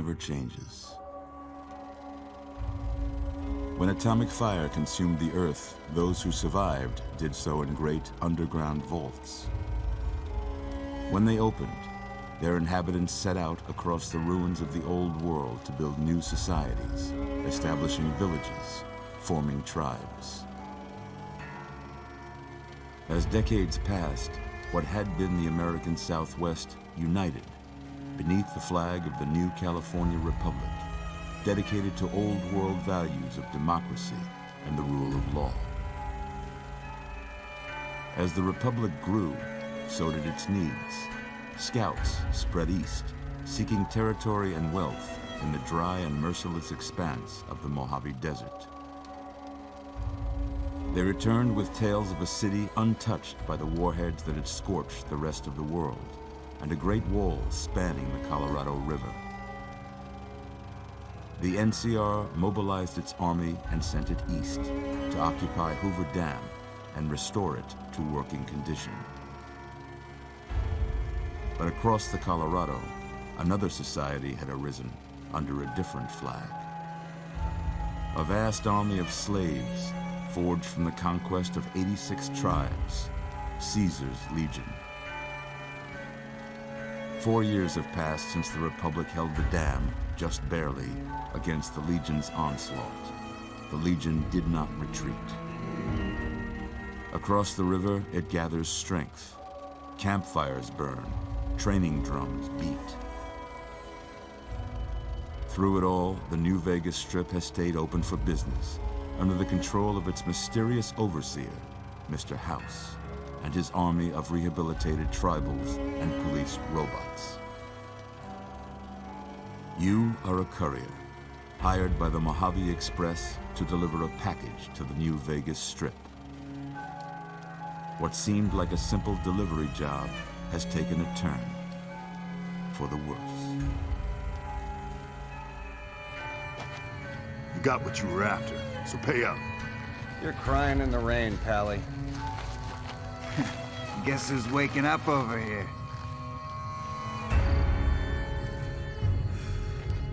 never changes. When atomic fire consumed the Earth, those who survived did so in great underground vaults. When they opened, their inhabitants set out across the ruins of the old world to build new societies, establishing villages, forming tribes. As decades passed, what had been the American Southwest united beneath the flag of the new California Republic, dedicated to old world values of democracy and the rule of law. As the Republic grew, so did its needs. Scouts spread east, seeking territory and wealth in the dry and merciless expanse of the Mojave Desert. They returned with tales of a city untouched by the warheads that had scorched the rest of the world, and a great wall spanning the Colorado River. The NCR mobilized its army and sent it east to occupy Hoover Dam and restore it to working condition. But across the Colorado, another society had arisen under a different flag. A vast army of slaves forged from the conquest of 86 tribes, Caesar's Legion. 4 years have passed since the Republic held the dam, just barely, against the Legion's onslaught. The Legion did not retreat. Across the river, it gathers strength. Campfires burn, training drums beat. Through it all, the New Vegas Strip has stayed open for business, under the control of its mysterious overseer, Mr. House, and his army of rehabilitated tribals and police robots. You are a courier, hired by the Mojave Express to deliver a package to the New Vegas Strip. What seemed like a simple delivery job has taken a turn for the worse. You got what you were after, so pay up. You're crying in the rain, Pally. Guess who's waking up over here?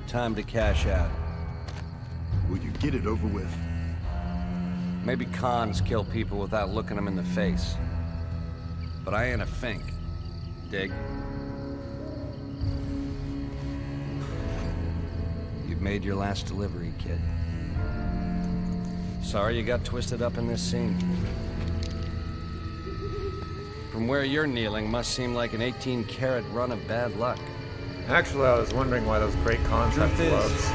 Time to cash out. Will you get it over with? Maybe cons kill people without looking them in the face. But I ain't a fink. Dig? You've made your last delivery, kid. Sorry you got twisted up in this scene. From where you're kneeling must seem like an 18-carat run of bad luck. Actually, I was wondering why those great concept gloves.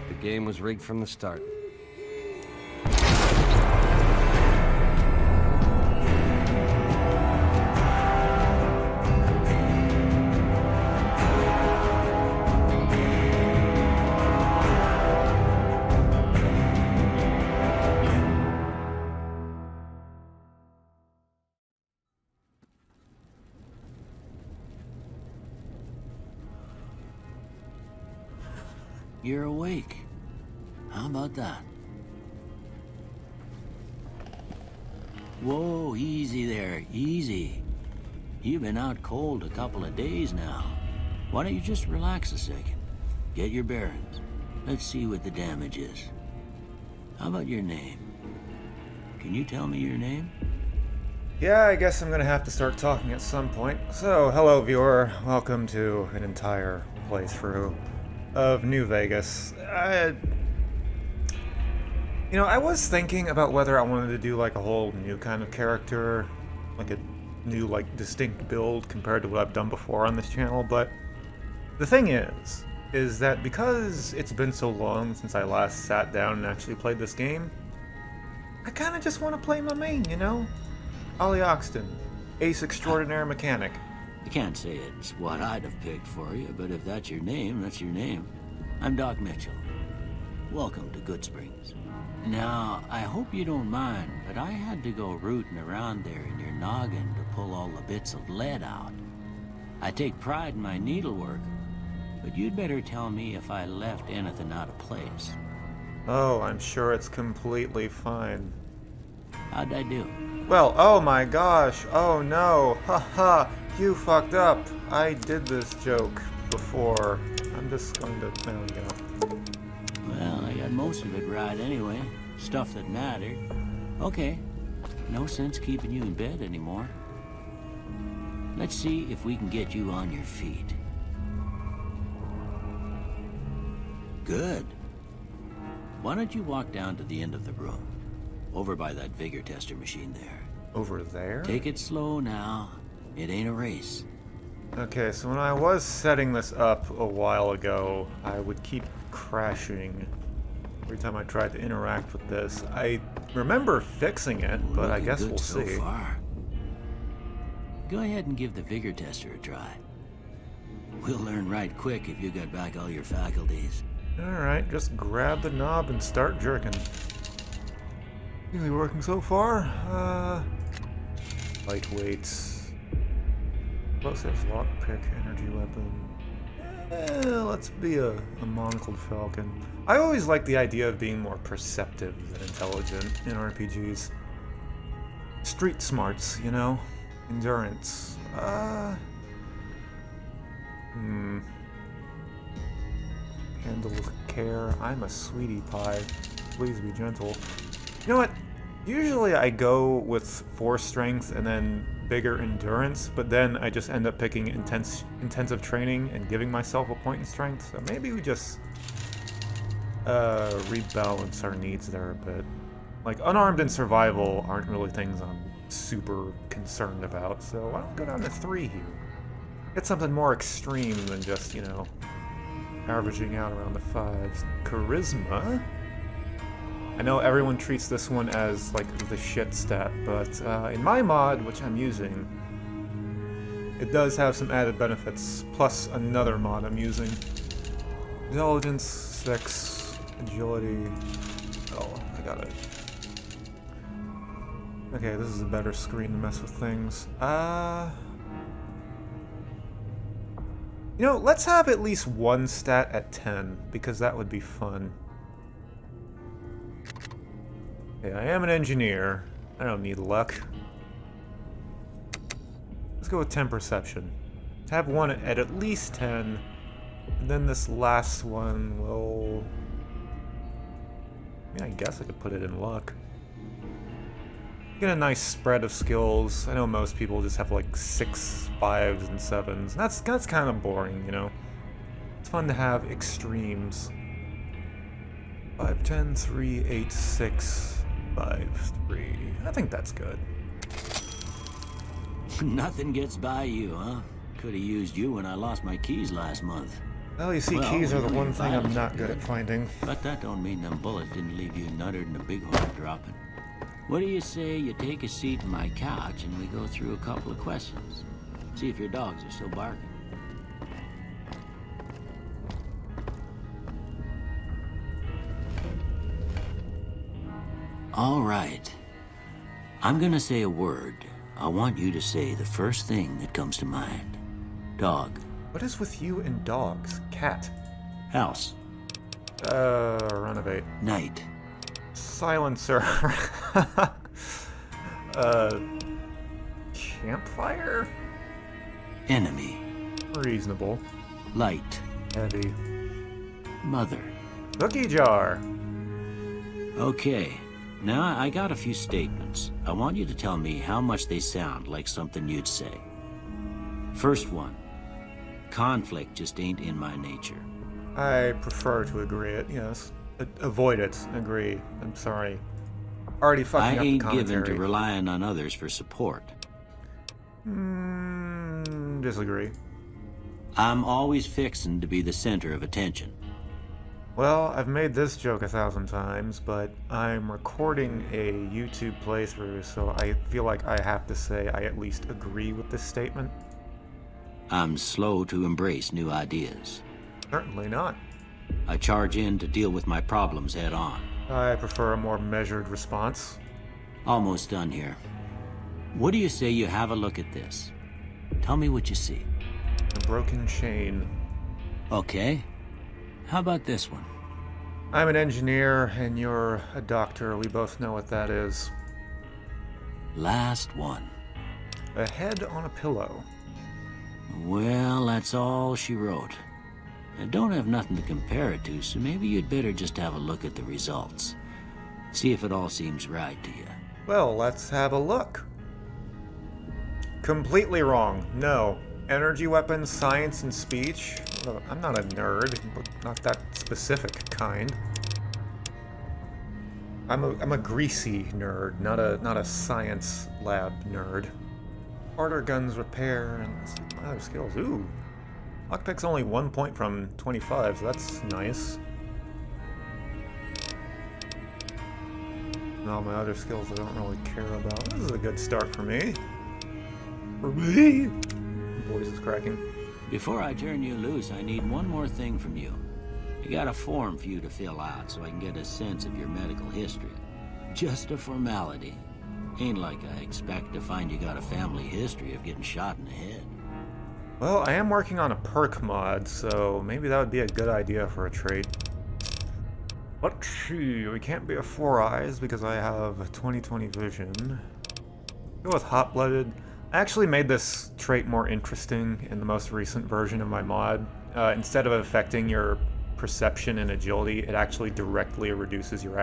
The game was rigged from the start. You're awake. How about that? Whoa, easy there, easy. You've been out cold a couple of days now. Why don't you just relax a second? Get your bearings. Let's see what the damage is. How about your name? Can you tell me your name? Yeah, I guess I'm gonna have to start talking at some point. So, hello viewer, welcome to an entire playthrough of New Vegas. I was thinking about whether I wanted to do like a whole new kind of character, like a new like distinct build compared to what I've done before on this channel, but the thing is that because it's been so long since I last sat down and actually played this game, I kind of just want to play my main, you know? Ollie Oxton, ace extraordinaire mechanic. I can't say it's what I'd have picked for you, but if that's your name, that's your name. I'm Doc Mitchell. Welcome to Goodsprings. Now, I hope you don't mind, but I had to go rooting around there in your noggin to pull all the bits of lead out. I take pride in my needlework, but you'd better tell me if I left anything out of place. Oh, I'm sure it's completely fine. How'd I do? Well, oh my gosh, oh no, haha, you fucked up. I did this joke before. I'm just going to... There we go. Well, I got most of it right anyway. Stuff that mattered. Okay. No sense keeping you in bed anymore. Let's see if we can get you on your feet. Good. Why don't you walk down to the end of the room? Over by that vigor tester machine there. Over there? Take it slow now. It ain't a race. Okay, so when I was setting this up a while ago, I would keep crashing every time I tried to interact with this. I remember fixing it, but I guess we'll see. So far. Go ahead and give the vigor tester a try. We'll learn right quick if you got back all your faculties. Alright, just grab the knob and start jerking. Really working so far. Lightweights. Explosives, lockpick, energy weapon. Let's be a monocled falcon. I always like the idea of being more perceptive than intelligent in RPGs. Street smarts, you know? Endurance. Handle with care. I'm a sweetie pie. Please be gentle. You know what? Usually I go with 4 strength and then bigger endurance, but then I just end up picking intensive training and giving myself a point in strength. So maybe we just rebalance our needs there a bit. Like, unarmed and survival aren't really things I'm super concerned about, so why don't we go down to 3 here? Get something more extreme than just, you know, averaging out around the 5s. Charisma? I know everyone treats this one as, like, the shit stat, but in my mod, which I'm using, it does have some added benefits, plus another mod I'm using. Intelligence, 6, agility... Oh, I got it. Okay, this is a better screen to mess with things. You know, let's have at least one stat at 10, because that would be fun. Okay, I am an engineer. I don't need luck. Let's go with 10 perception. Have one at least 10, and then this last one will... I mean, I guess I could put it in luck. Get a nice spread of skills. I know most people just have like 6 5s and 7s. That's kind of boring, you know? It's fun to have extremes. 5, 10, 3, 8, 6... 5, 3. I think that's good. Nothing gets by you, huh? Could have used you when I lost my keys last month. Well, you see, keys are the one thing I'm not good at finding. But that don't mean them bullets didn't leave you nuttered and a bighorn dropping. What do you say you take a seat on my couch and we go through a couple of questions? See if your dogs are still barking. All right. I'm gonna say a word. I want you to say the first thing that comes to mind. Dog. What is with you and dogs? Cat. House. Renovate. Night. Silencer. Campfire? Enemy. Reasonable. Light. Heavy. Mother. Cookie jar. Okay. Now, I got a few statements. I want you to tell me how much they sound like something you'd say. First one. Conflict just ain't in my nature. I prefer to agree it, yes. Avoid it, agree. I'm sorry. Already fucking up the ain't commentary. given to relying on others for support. Disagree. I'm always fixin' to be the center of attention. Well, I've made this joke 1,000 times, but I'm recording a YouTube playthrough, so I feel like I have to say I at least agree with this statement. I'm slow to embrace new ideas. Certainly not. I charge in to deal with my problems head on. I prefer a more measured response. Almost done here. What do you say you have a look at this? Tell me what you see. A broken chain. Okay. How about this one? I'm an engineer, and you're a doctor. We both know what that is. Last one. A head on a pillow. Well, that's all she wrote. I don't have nothing to compare it to, so maybe you'd better just have a look at the results. See if it all seems right to you. Well, let's have a look. Completely wrong. No. Energy weapons, science, and speech. I'm not a nerd, but not that specific kind. I'm a greasy nerd, not a science lab nerd. Harder guns repair and other skills. Ooh. Lockpick's only 1 point from 25, so that's nice. And all my other skills I don't really care about. This is a good start for me. For me! Voice is cracking. Before I turn you loose, I need one more thing from you. I got a form for you to fill out so I can get a sense of your medical history. Just a formality. Ain't like I expect to find you got a family history of getting shot in the head. Well, I am working on a perk mod, so maybe that would be a good idea for a trait. Let's see, we can't be a 4 eyes because I have 20/20 vision. Go with hot-blooded. I actually made this trait more interesting in the most recent version of my mod. Instead of affecting your perception and agility, it actually directly reduces your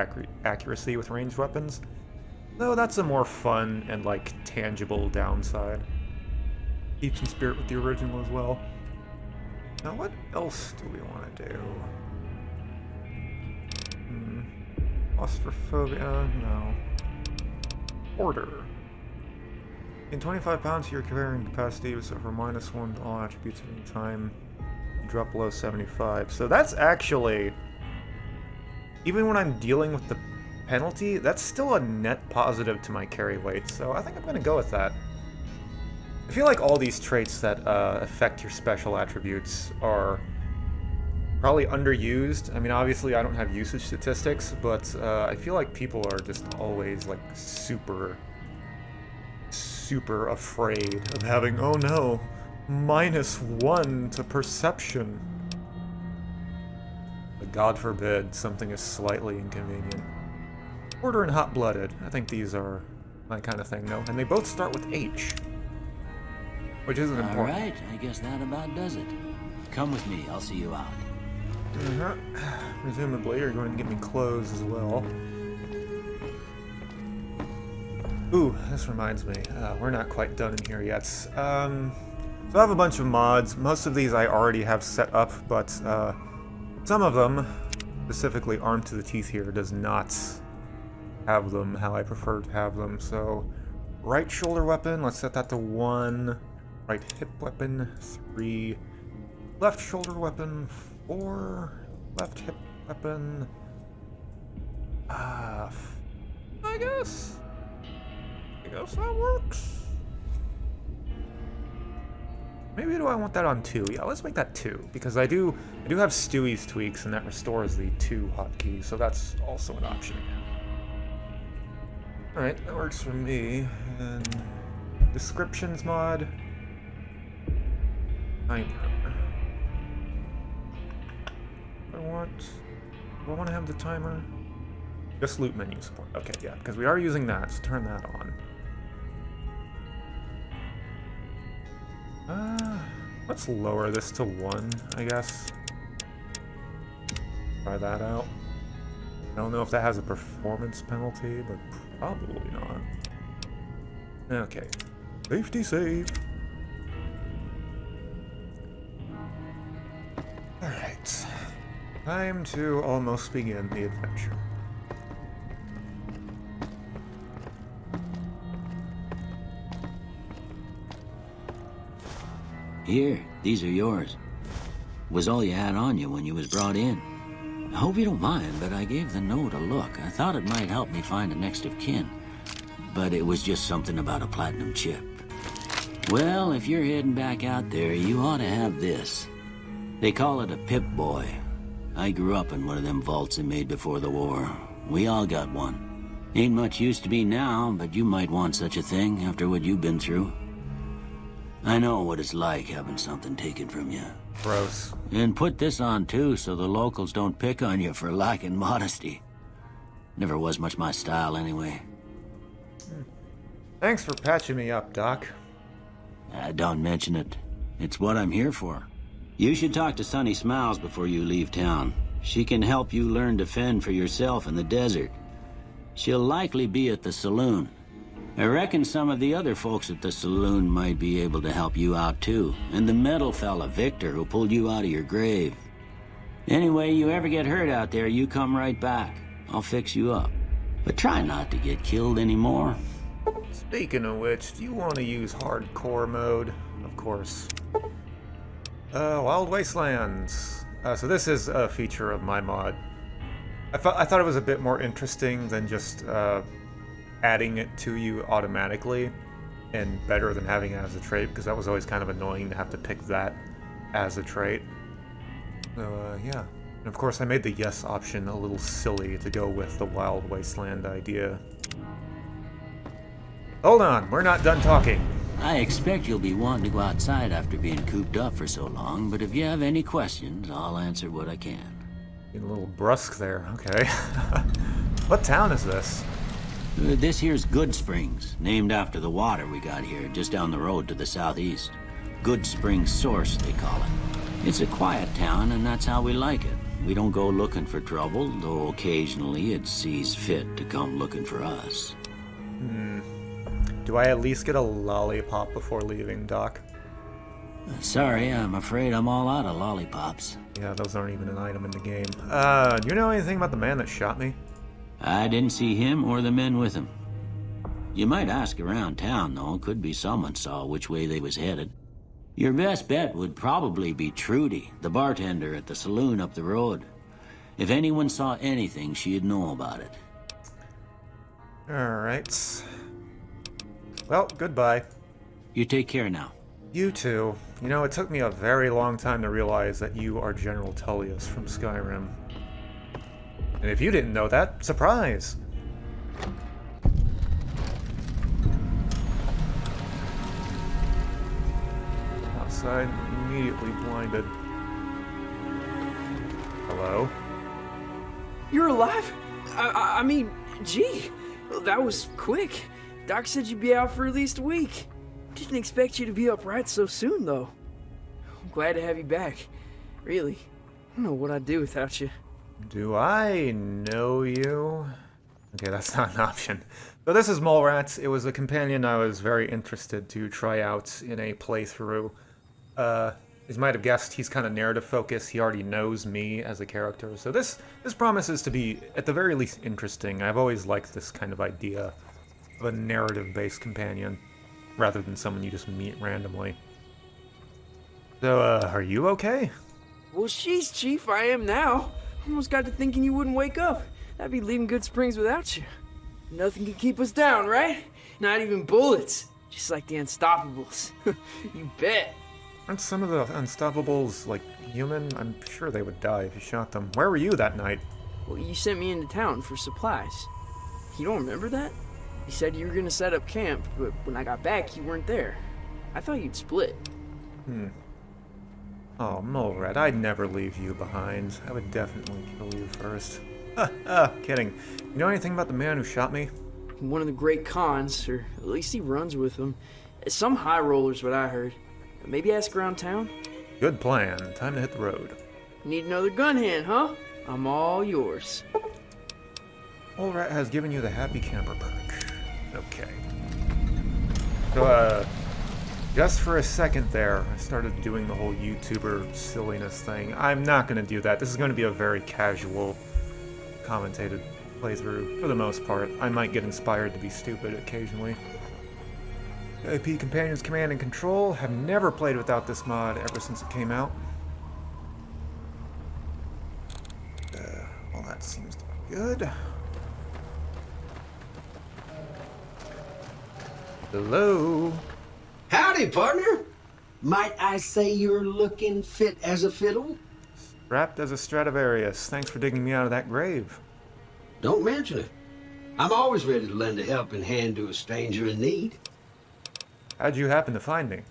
accuracy with ranged weapons. Though that's a more fun and, like, tangible downside. Keeps in spirit with the original as well. Now, what else do we want to do? Claustrophobia? No. Order. In 25 pounds, your carrying capacity was over -1 to all attributes at any time. You drop below 75. So that's actually, even when I'm dealing with the penalty, that's still a net positive to my carry weight. So I think I'm going to go with that. I feel like all these traits that affect your special attributes are probably underused. I mean, obviously I don't have usage statistics, but I feel like people are just always like super afraid of having, oh no, -1 to perception. But God forbid something is slightly inconvenient. Order and hot-blooded. I think these are my kind of thing, though. And they both start with H. Which isn't important. Alright, I guess that about does it. Come with me, I'll see you out. Presumably you're going to get me clothes as well. Ooh, this reminds me. We're not quite done in here yet. So I have a bunch of mods. Most of these I already have set up, but some of them, specifically Armed to the Teeth here, does not have them how I prefer to have them. So, right shoulder weapon, let's set that to 1. Right hip weapon, 3. Left shoulder weapon, 4. Left hip weapon, I guess that works. Maybe do I want that on 2? Yeah, let's make that 2, because I do have Stewie's tweaks, and that restores the 2 hotkeys, so that's also an option again. Alright, that works for me. And descriptions mod. Timer. Do I want to have the timer? Just loot menu support. Okay, yeah, because we are using that, so turn that on. Let's lower this to 1, I guess. Try that out. I don't know if that has a performance penalty, but probably not. Okay. Safety save. Alright. Time to almost begin the adventure. Here, these are yours. Was all you had on you when you was brought in. I hope you don't mind, but I gave the note a look. I thought it might help me find a next of kin. But it was just something about a platinum chip. Well, if you're heading back out there, you ought to have this. They call it a Pip-Boy. I grew up in one of them vaults they made before the war. We all got one. Ain't much use to me now, but you might want such a thing after what you've been through. I know what it's like having something taken from you. Gross. And put this on too, so the locals don't pick on you for lacking modesty. Never was much my style anyway. Thanks for patching me up, Doc. Don't mention it. It's what I'm here for. You should talk to Sunny Smiles before you leave town. She can help you learn to fend for yourself in the desert. She'll likely be at the saloon. I reckon some of the other folks at the saloon might be able to help you out too. And the metal fella, Victor, who pulled you out of your grave. Anyway, you ever get hurt out there, you come right back. I'll fix you up. But try not to get killed anymore. Speaking of which, do you want to use hardcore mode? Of course. Wild Wastelands. So this is a feature of my mod. I thought it was a bit more interesting than just adding it to you automatically, and better than having it as a trait, because that was always kind of annoying to have to pick that as a trait. So yeah. And of course I made the yes option a little silly to go with the Wild Wasteland idea. Hold on, we're not done talking. I expect you'll be wanting to go outside after being cooped up for so long, but if you have any questions, I'll answer what I can. Getting a little brusque there, okay. What town is this? This here's Good Springs, named after the water we got here, just down the road to the southeast. Good Springs Source, they call it. It's a quiet town, and that's how we like it. We don't go looking for trouble, though occasionally it sees fit to come looking for us. Do I at least get a lollipop before leaving, Doc? Sorry, I'm afraid I'm all out of lollipops. Yeah, those aren't even an item in the game. Do you know anything about the man that shot me? I didn't see him or the men with him. You might ask around town, though. Could be someone saw which way they was headed. Your best bet would probably be Trudy, the bartender at the saloon up the road. If anyone saw anything, she'd know about it. Alright. Well, goodbye. You take care now. You too. You know, it took me a very long time to realize that you are General Tullius from Skyrim. And if you didn't know that, surprise! Outside, immediately blinded. Hello? You're alive? I mean, gee, that was quick. Doc said you'd be out for at least a week. Didn't expect you to be upright so soon, though. I'm glad to have you back. Really. I don't know what I'd do without you. Do I know you? Okay, that's not an option. So this is Molerat. It was a companion I was very interested to try out in a playthrough. As you might have guessed, he's kind of narrative focused. He already knows me as a character. So this promises to be, at the very least, interesting. I've always liked this kind of idea of a narrative-based companion, rather than someone you just meet randomly. So, are you okay? Well, she's Chief, I am now. Almost got to thinking you wouldn't wake up. I'd be leaving Good Springs without you. Nothing can keep us down, right? Not even bullets. Just like the Unstoppables. You bet. Aren't some of the Unstoppables, like, human? I'm sure they would die if you shot them. Where were you that night? Well, you sent me into town for supplies. You don't remember that? You said you were gonna set up camp, but when I got back, you weren't there. I thought you'd split. Oh, Molerat, I'd never leave you behind. I would definitely kill you first. Kidding. You know anything about the man who shot me? One of the great cons, or at least he runs with them. Some high rollers, what I heard. Maybe ask around town? Good plan. Time to hit the road. Need another gun hand, huh? I'm all yours. Molerat has given you the Happy Camper perk. Okay. So, just for a second there, I started doing the whole YouTuber silliness thing. I'm not going to do that. This is going to be a very casual, commentated playthrough, for the most part. I might get inspired to be stupid occasionally. AP Companions Command and Control. Have never played without this mod ever since it came out. Well, that seems to be good. Hello? Howdy, partner. Might I say you're looking fit as a fiddle? Wrapped as a Stradivarius. Thanks for digging me out of that grave. Don't mention it. I'm always ready to lend a helping hand to a stranger in need. How'd you happen to find me?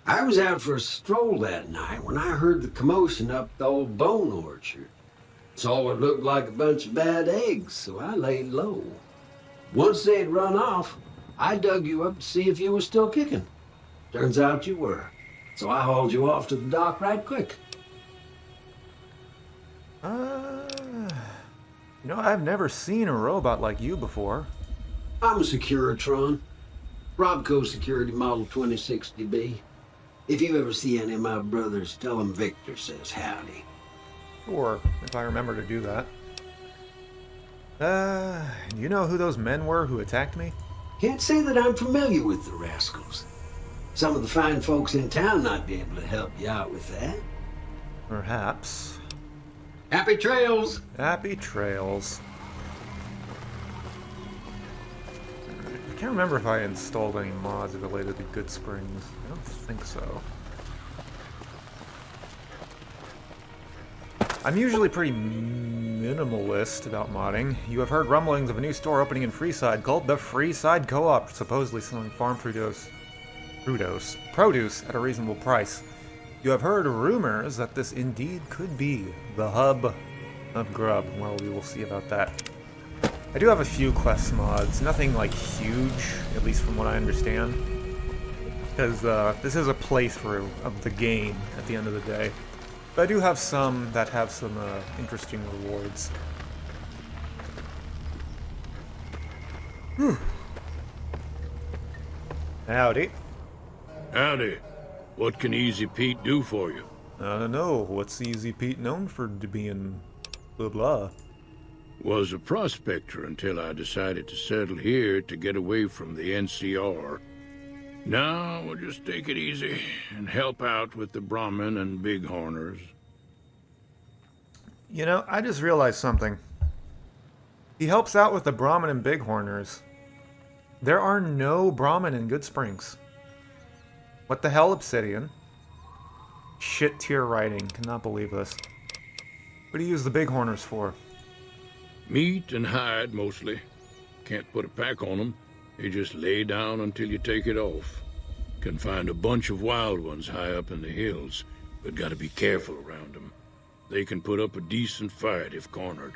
I was out for a stroll that night when I heard the commotion up the old bone orchard. Saw what looked like a bunch of bad eggs, so I laid low. Once they'd run off, I dug you up to see if you were still kicking. Turns out you were. So I hauled you off to the dock right quick. You know, I've never seen a robot like you before. I'm a Securitron. Robco Security Model 2060B. If you ever see any of my brothers, tell them Victor says howdy. Sure, if I remember to do that. You know who those men were who attacked me? Can't say that I'm familiar with the rascals. Some of the fine folks in town might be able to help you out with that. Perhaps. Happy trails! Happy trails. I can't remember if I installed any mods related to Good Springs. I don't think so. I'm usually pretty minimalist about modding. You have heard rumblings of a new store opening in Freeside called the Freeside Co-op, supposedly selling farm produce at a reasonable price. You have heard rumors that this indeed could be the hub of grub. Well, we will see about that. I do have a few quest mods, nothing like huge, at least from what I understand. Because this is a playthrough of the game at the end of the day. But I do have some that have some interesting rewards. Whew. Howdy. Howdy. What can Easy Pete do for you? I don't know. What's Easy Pete known for being blah blah? Was a prospector until I decided to settle here to get away from the NCR. Now we'll just take it easy and help out with the Brahmin and Bighorners. You know, I just realized something. He helps out with the Brahmin and Bighorners. There are no Brahmin in Good Springs. What the hell, Obsidian? Shit tier writing. Cannot believe this. What do you use the Bighorners for? Meat and hide, mostly. Can't put a pack on them. You just lay down until you take it off. Can find a bunch of wild ones high up in the hills, but gotta be careful around them. They can put up a decent fight if cornered.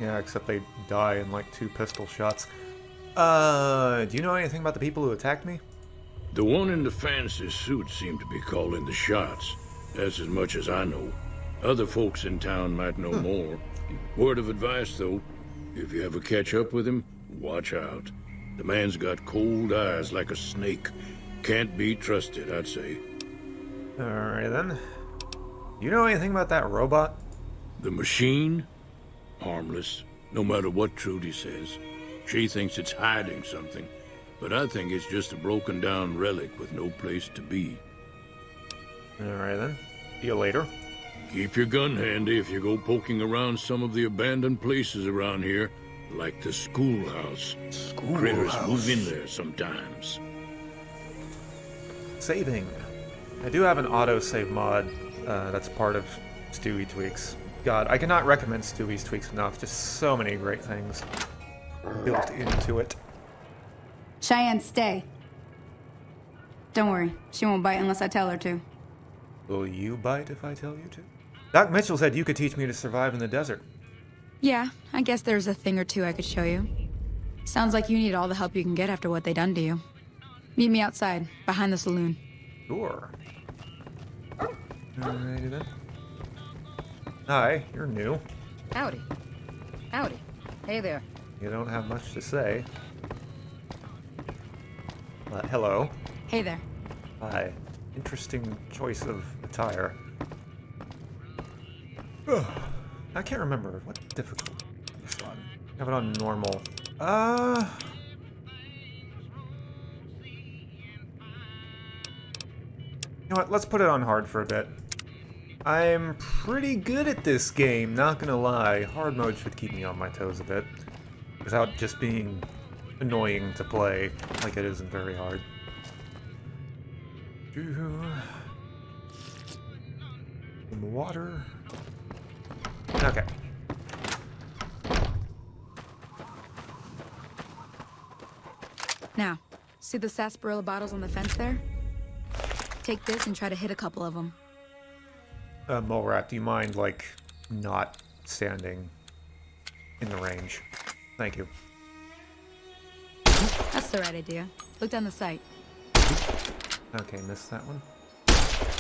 Yeah, except they die in like 2 pistol shots. Do you know anything about the people who attacked me? The one in the fancy suit seemed to be calling the shots. That's as much as I know. Other folks in town might know more. Word of advice, though, if you ever catch up with him, watch out. The man's got cold eyes like a snake. Can't be trusted, I'd say. Alright then. You know anything about that robot? The machine? Harmless, no matter what Trudy says. She thinks it's hiding something, but I think it's just a broken down relic with no place to be. Alright then. See you later. Keep your gun handy if you go poking around some of the abandoned places around here, like the schoolhouse. Critters move in there sometimes. Saving. I do have an autosave mod that's part of Stewie Tweaks. God, I cannot recommend Stewie's Tweaks enough. Just so many great things built into it. Cheyenne, stay. Don't worry, she won't bite unless I tell her to. Will you bite if I tell you to? Doc Mitchell said you could teach me to survive in the desert. Yeah, I guess there's a thing or two I could show you. Sounds like you need all the help you can get after what they done to you. Meet me outside, behind the saloon. Sure. Alrighty then. Hi, you're new. Howdy. Howdy. Hey there. You don't have much to say. Hello. Hey there. Hi. Interesting choice of attire. I can't remember what difficulty is on. I have it on normal. You know what? Let's put it on hard for a bit. I'm pretty good at this game, not gonna lie. Hard mode should keep me on my toes a bit, without just being annoying to play, like it isn't very hard. In the water. Okay. Now, see the sarsaparilla bottles on the fence there? Take this and try to hit a couple of them. Molerat, do you mind, like, not standing in the range? Thank you. That's the right idea. Look down the sight. Okay, missed that one.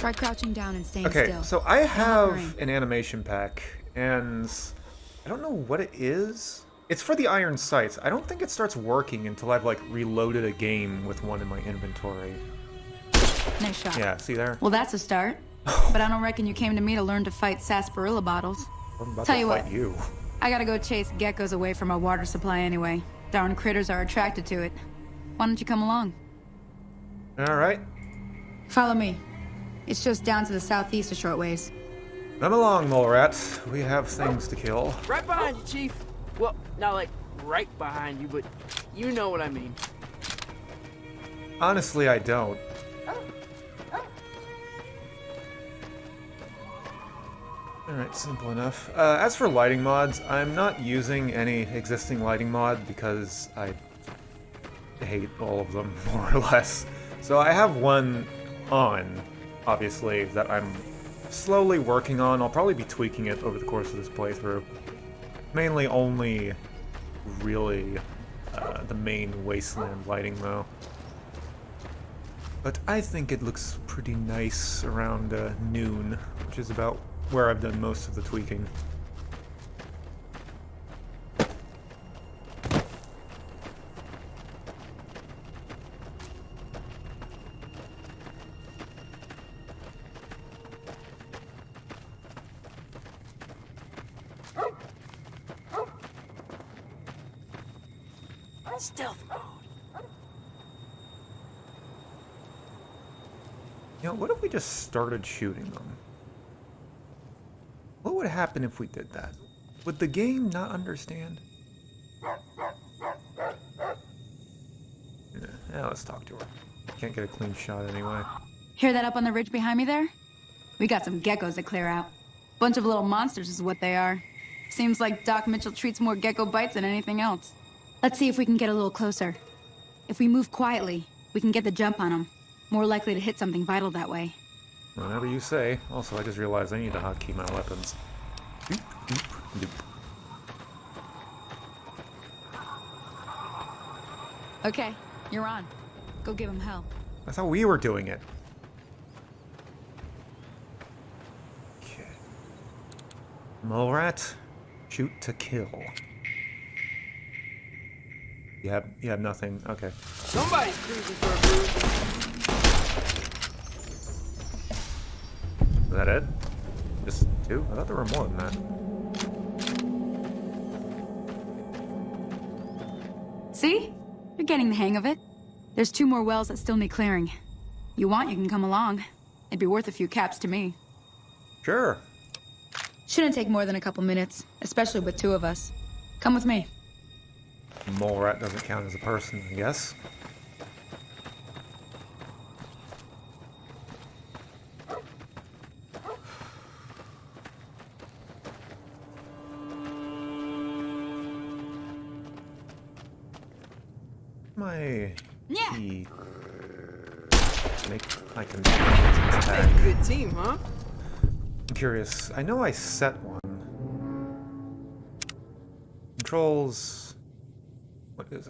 Try crouching down and staying Okay, still. so I Don't have hurry. an animation pack, and I don't know what it is. It's for the iron sights. I don't think it starts working until I've, like, reloaded a game with one in my inventory. Nice shot. Yeah, see there? Well, that's a start. But I don't reckon you came to me to learn to fight sarsaparilla bottles. I'm about Tell to you fight what. you. I gotta go chase geckos away from our water supply anyway. Darn critters are attracted to it. Why don't you come along? Alright. Follow me. It's just down to the southeast a short ways. Come along, Molerat. We have things to kill. Right behind you, Chief. Well, not like right behind you, but you know what I mean. Honestly, I don't. Alright, simple enough. As for lighting mods, I'm not using any existing lighting mod because I hate all of them, more or less. So I have one on, obviously, that I'm slowly working on. I'll probably be tweaking it over the course of this playthrough. Mainly only, really, the main Wasteland lighting, though. But I think it looks pretty nice around noon, which is about where I've done most of the tweaking. Stealth mode. You know, what if we just started shooting them? What would happen if we did that? Would the game not understand? Yeah, let's talk to her. Can't get a clean shot anyway. Hear that up on the ridge behind me there? We got some geckos to clear out. Bunch of little monsters is what they are. Seems like Doc Mitchell treats more gecko bites than anything else. Let's see if we can get a little closer. If we move quietly, we can get the jump on them. More likely to hit something vital that way. Whatever you say. Also, I just realized I need to hotkey my weapons. Doop, doop, doop. Okay, you're on. Go give him hell. I thought we were doing it. Okay. Molerat, shoot to kill. You have nothing. Okay. Somebody's cruising for a cruise. Is that it? Just two? I thought there were more than that. See? You're getting the hang of it. There's 2 more wells that still need clearing. You want, you can come along. It'd be worth a few caps to me. Sure. Shouldn't take more than a couple minutes, especially with 2 of us. Come with me. Molerat doesn't count as a person, I guess. My key. I can attack. Good team, huh? I'm curious. I know I set one. Controls.